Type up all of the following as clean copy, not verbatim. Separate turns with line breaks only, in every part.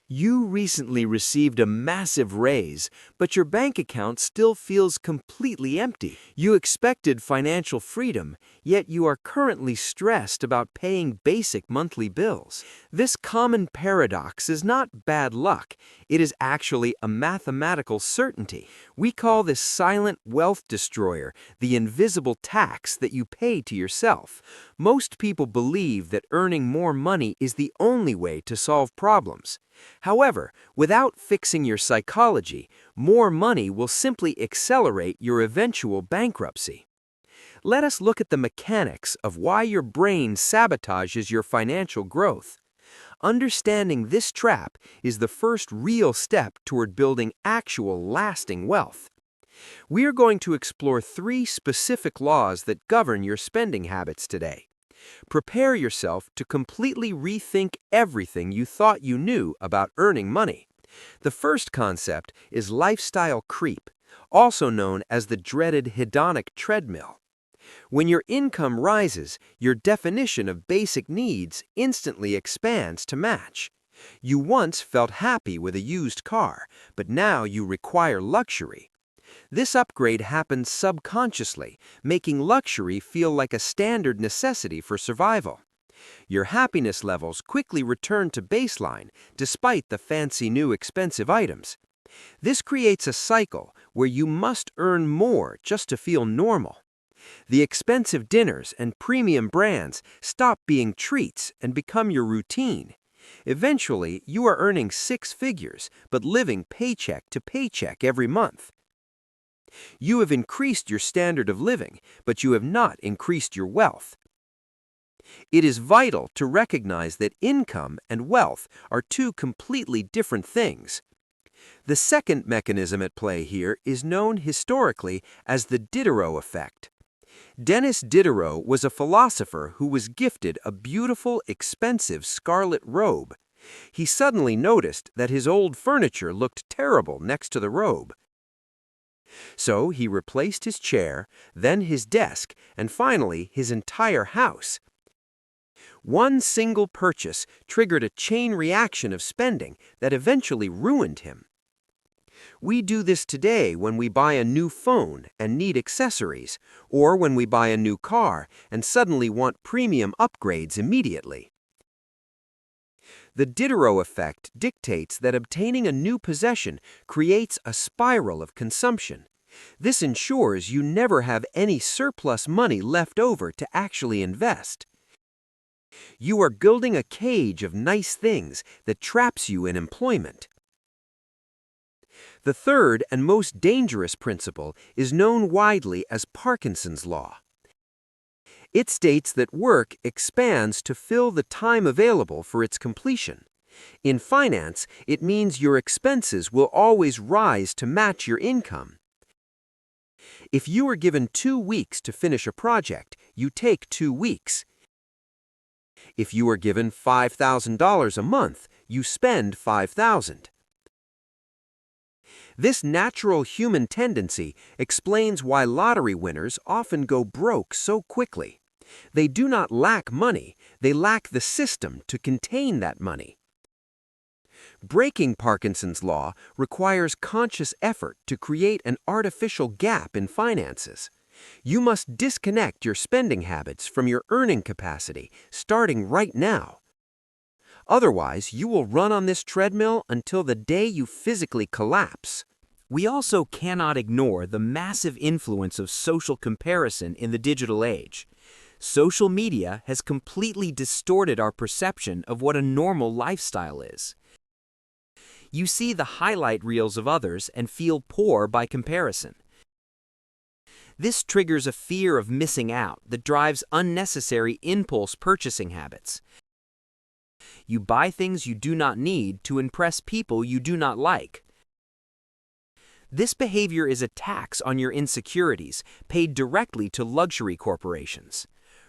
You recently received a massive raise, but your bank account still feels completely empty. You expected financial freedom, yet you are currently stressed about paying basic monthly bills. This common paradox is not bad luck, it is actually a mathematical certainty. We call this silent wealth destroyer the invisible tax that you pay to yourself. Most people believe that earning more money is the only way to solve problems. However, without fixing your psychology, more money will simply accelerate your eventual bankruptcy. Let us look at the mechanics of why your brain sabotages your financial growth. Understanding this trap is the first real step toward building actual lasting wealth. We are going to explore 3 specific laws that govern your spending habits today. Prepare yourself to completely rethink everything you thought you knew about earning money. The first concept is lifestyle creep, also known as the dreaded hedonic treadmill. When your income rises, your definition of basic needs instantly expands to match. You once felt happy with a used car, but now you require luxury. This upgrade happens subconsciously, making luxury feel like a standard necessity for survival. Your happiness levels quickly return to baseline despite the fancy new expensive items. This creates a cycle where you must earn more just to feel normal. The expensive dinners and premium brands stop being treats and become your routine. Eventually, you are earning 6 figures but living paycheck to paycheck every month. You have increased your standard of living, but you have not increased your wealth. It is vital to recognize that income and wealth are 2 completely different things. The second mechanism at play here is known historically as the Diderot effect. Denis Diderot was a philosopher who was gifted a beautiful, expensive scarlet robe. He suddenly noticed that his old furniture looked terrible next to the robe. So he replaced his chair, then his desk, and finally his entire house. One single purchase triggered a chain reaction of spending that eventually ruined him. We do this today when we buy a new phone and need accessories, or when we buy a new car and suddenly want premium upgrades immediately. The Diderot effect dictates that obtaining a new possession creates a spiral of consumption. This ensures you never have any surplus money left over to actually invest. You are building a cage of nice things that traps you in employment. The third and most dangerous principle is known widely as Parkinson's law. It states that work expands to fill the time available for its completion. In finance, it means your expenses will always rise to match your income. If you are given 2 weeks to finish a project, you take 2 weeks. If you are given $5,000 a month, you spend $5,000. This natural human tendency explains why lottery winners often go broke so quickly. They do not lack money, they lack the system to contain that money. Breaking Parkinson's law requires conscious effort to create an artificial gap in finances. You must disconnect your spending habits from your earning capacity, starting right now. Otherwise, you will run on this treadmill until the day you physically collapse. We also cannot ignore the massive influence of social comparison in the digital age. Social media has completely distorted our perception of what a normal lifestyle is. You see the highlight reels of others and feel poor by comparison. This triggers a fear of missing out that drives unnecessary impulse purchasing habits. You buy things you do not need to impress people you do not like. This behavior is a tax on your insecurities, paid directly to luxury corporations.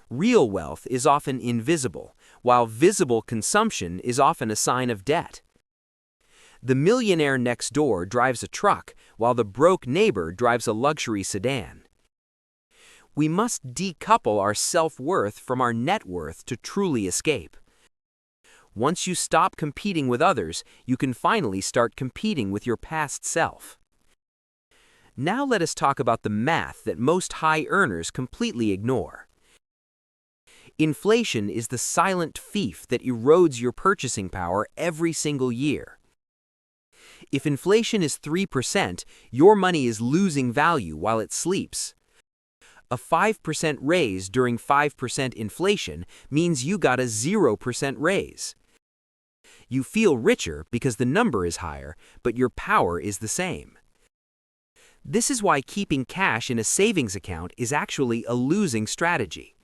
Real wealth is often invisible, while visible consumption is often a sign of debt. The millionaire next door drives a truck, while the broke neighbor drives a luxury sedan. We must decouple our self-worth from our net worth to truly escape. Once you stop competing with others, you can finally start competing with your past self. Now let us talk about the math that most high earners completely ignore. Inflation is the silent thief that erodes your purchasing power every single year. If inflation is 3%, your money is losing value while it sleeps. A 5% raise during 5% inflation means you got a 0% raise. You feel richer because the number is higher, but your power is the same. This is why keeping cash in a savings account is actually a losing strategy.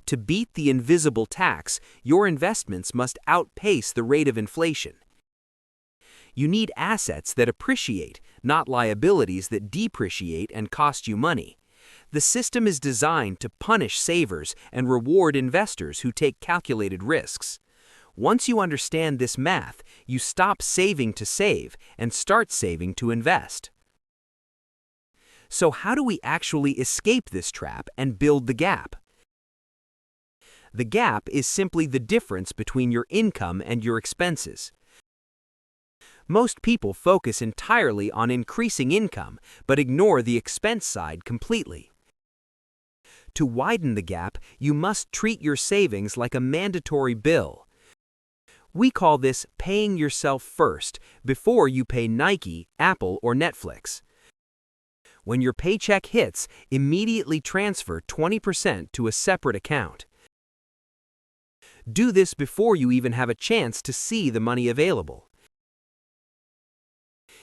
To beat the invisible tax, your investments must outpace the rate of inflation. You need assets that appreciate, not liabilities that depreciate and cost you money. The system is designed to punish savers and reward investors who take calculated risks. Once you understand this math, you stop saving to save and start saving to invest. So how do we actually escape this trap and build the gap? The gap is simply the difference between your income and your expenses. Most people focus entirely on increasing income, but ignore the expense side completely. To widen the gap, you must treat your savings like a mandatory bill. We call this paying yourself first before you pay Nike, Apple, or Netflix. When your paycheck hits, immediately transfer 20% to a separate account. Do this before you even have a chance to see the money available.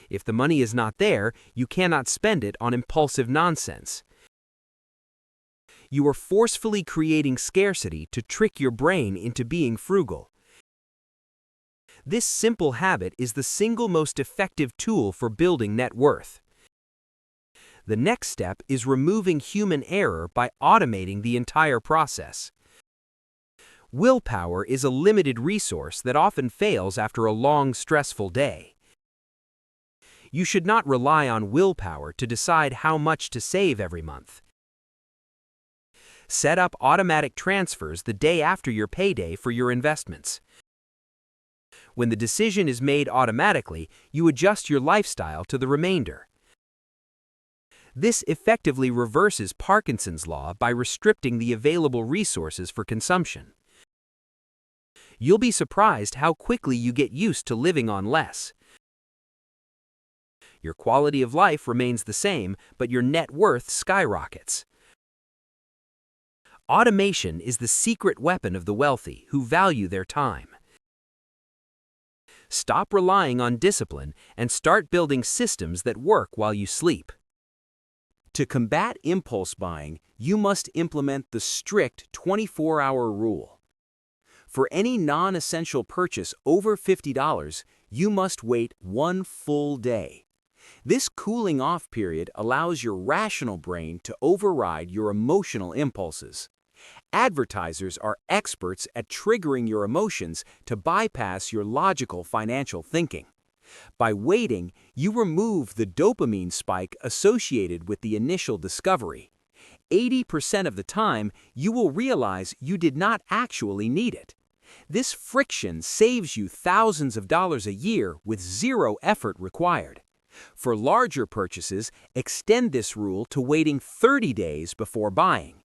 If the money is not there, you cannot spend it on impulsive nonsense. You are forcefully creating scarcity to trick your brain into being frugal. This simple habit is the single most effective tool for building net worth. The next step is removing human error by automating the entire process. Willpower is a limited resource that often fails after a long, stressful day. You should not rely on willpower to decide how much to save every month. Set up automatic transfers the day after your payday for your investments. When the decision is made automatically, you adjust your lifestyle to the remainder. This effectively reverses Parkinson's law by restricting the available resources for consumption. You'll be surprised how quickly you get used to living on less. Your quality of life remains the same, but your net worth skyrockets. Automation is the secret weapon of the wealthy who value their time. Stop relying on discipline and start building systems that work while you sleep. To combat impulse buying, you must implement the strict 24-hour rule. For any non-essential purchase over $50, you must wait one full day. This cooling off period allows your rational brain to override your emotional impulses. Advertisers are experts at triggering your emotions to bypass your logical financial thinking. By waiting, you remove the dopamine spike associated with the initial discovery. 80% of the time, you will realize you did not actually need it. This friction saves you thousands of dollars a year with zero effort required. For larger purchases, extend this rule to waiting 30 days before buying.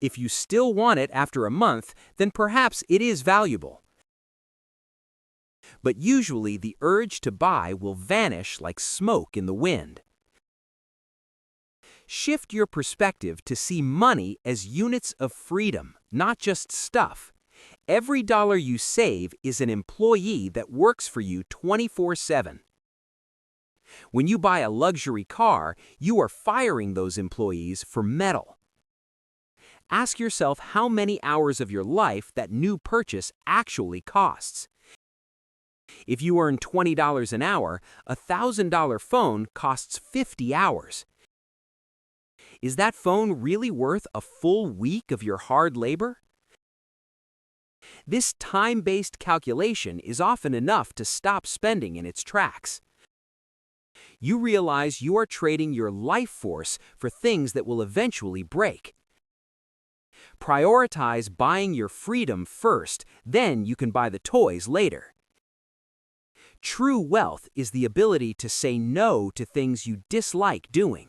If you still want it after a month, then perhaps it is valuable. But usually the urge to buy will vanish like smoke in the wind. Shift your perspective to see money as units of freedom, not just stuff. Every dollar you save is an employee that works for you 24/7. When you buy a luxury car, you are firing those employees for metal. Ask yourself how many hours of your life that new purchase actually costs. If you earn $20 an hour, a $1,000 phone costs 50 hours. Is that phone really worth a full week of your hard labor? This time-based calculation is often enough to stop spending in its tracks. You realize you are trading your life force for things that will eventually break. Prioritize buying your freedom first, then you can buy the toys later. True wealth is the ability to say no to things you dislike doing.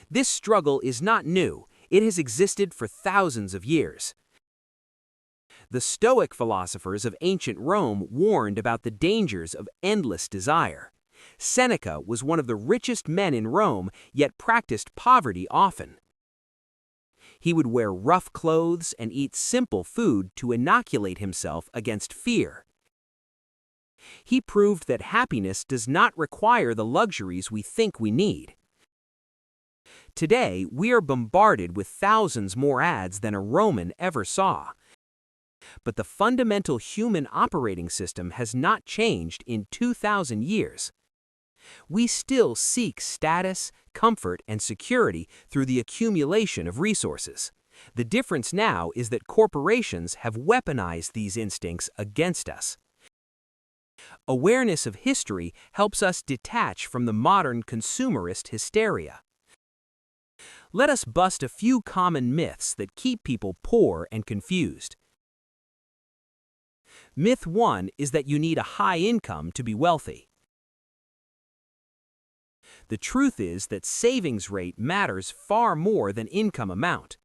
This struggle is not new. It has existed for thousands of years. The Stoic philosophers of ancient Rome warned about the dangers of endless desire. Seneca was one of the richest men in Rome, yet practiced poverty often. He would wear rough clothes and eat simple food to inoculate himself against fear. He proved that happiness does not require the luxuries we think we need. Today, we are bombarded with thousands more ads than a Roman ever saw. But the fundamental human operating system has not changed in 2,000 years. We still seek status, comfort, and security through the accumulation of resources. The difference now is that corporations have weaponized these instincts against us. Awareness of history helps us detach from the modern consumerist hysteria. Let us bust a few common myths that keep people poor and confused. Myth 1 is that you need a high income to be wealthy. The truth is that savings rate matters far more than income amount.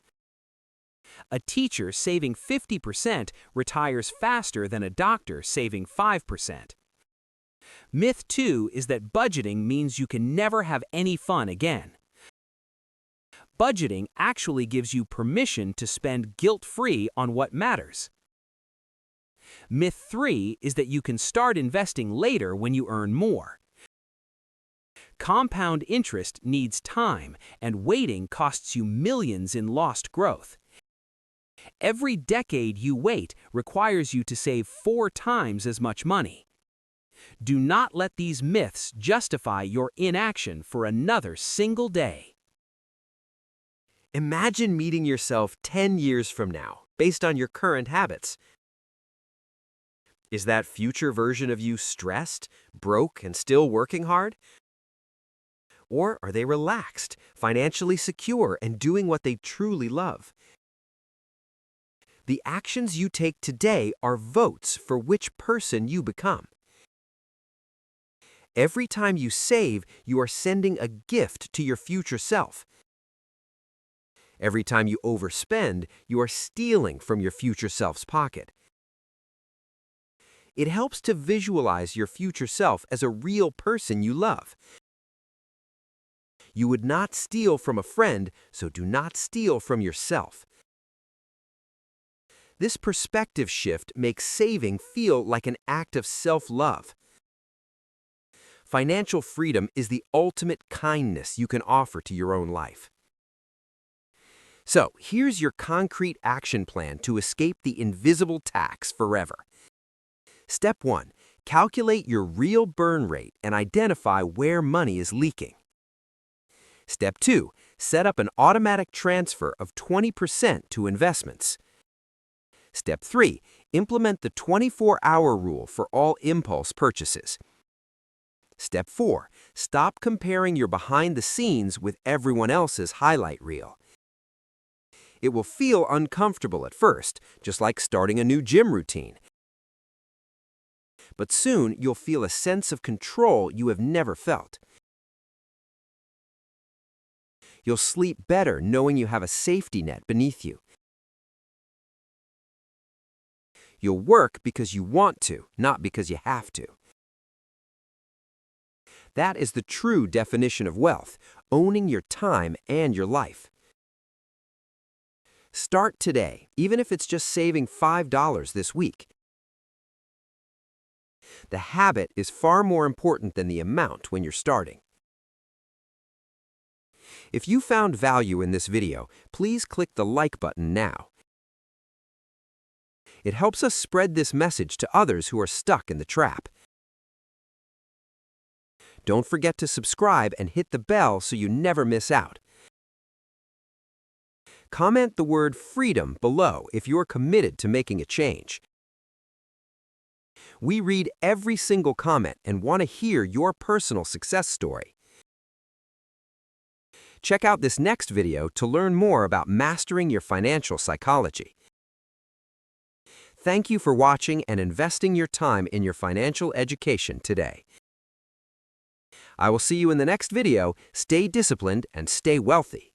A teacher saving 50% retires faster than a doctor saving 5%. Myth 2 is that budgeting means you can never have any fun again. Budgeting actually gives you permission to spend guilt-free on what matters. Myth 3 is that you can start investing later when you earn more. Compound interest needs time, and waiting costs you millions in lost growth. Every decade you wait requires you to save 4 times as much money. Do not let these myths justify your inaction for another single day.
Imagine meeting yourself 10 years from now, based on your current habits. Is that future version of you stressed, broke, and still working hard? Or are they relaxed, financially secure, and doing what they truly love? The actions you take today are votes for which person you become. Every time you save, you are sending a gift to your future self. Every time you overspend, you are stealing from your future self's pocket. It helps to visualize your future self as a real person you love. You would not steal from a friend, so do not steal from yourself. This perspective shift makes saving feel like an act of self-love. Financial freedom is the ultimate kindness you can offer to your own life. So, here's your concrete action plan to escape the invisible tax forever. Step 1. Calculate your real burn rate and identify where money is leaking. Step 2. Set up an automatic transfer of 20% to investments. Step 3. Implement the 24-hour rule for all impulse purchases. Step 4. Stop comparing your behind the scenes with everyone else's highlight reel. It will feel uncomfortable at first, just like starting a new gym routine. But soon you'll feel a sense of control you have never felt. You'll sleep better knowing you have a safety net beneath you. You'll work because you want to, not because you have to. That is the true definition of wealth, owning your time and your life. Start today, even if it's just saving $5 this week. The habit is far more important than the amount when you're starting. If you found value in this video, please click the like button now. It helps us spread this message to others who are stuck in the trap. Don't forget to subscribe and hit the bell so you never miss out. Comment the word freedom below if you're committed to making a change. We read every single comment and want to hear your personal success story. Check out this next video to learn more about mastering your financial psychology. Thank you for watching and investing your time in your financial education today. I will see you in the next video. Stay disciplined and stay wealthy.